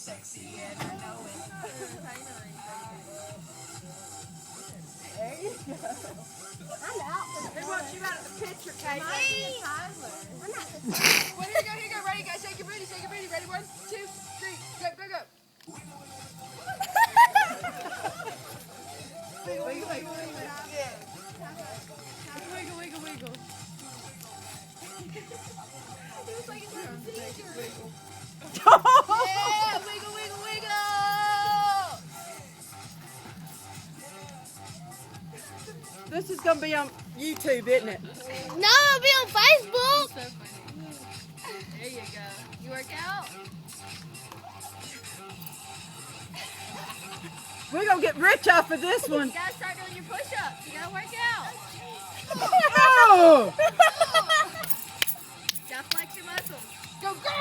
There you go. I'm out. They want you out of the picture, Kate. I'm not the Well, here you go. Ready, guys? Shake your booty. Ready? 1, 2, 3. Go. Wiggle. Wiggle. It looks like it's having a seizure. Yeah, wiggle. This is going to be on YouTube, isn't it? No, it'll be on Facebook. So funny. There you go. You work out? We're going to get rich off of this one. You gotta start doing your push-ups. You gotta work out. Oh! Gotta flex your muscles. Go, girl!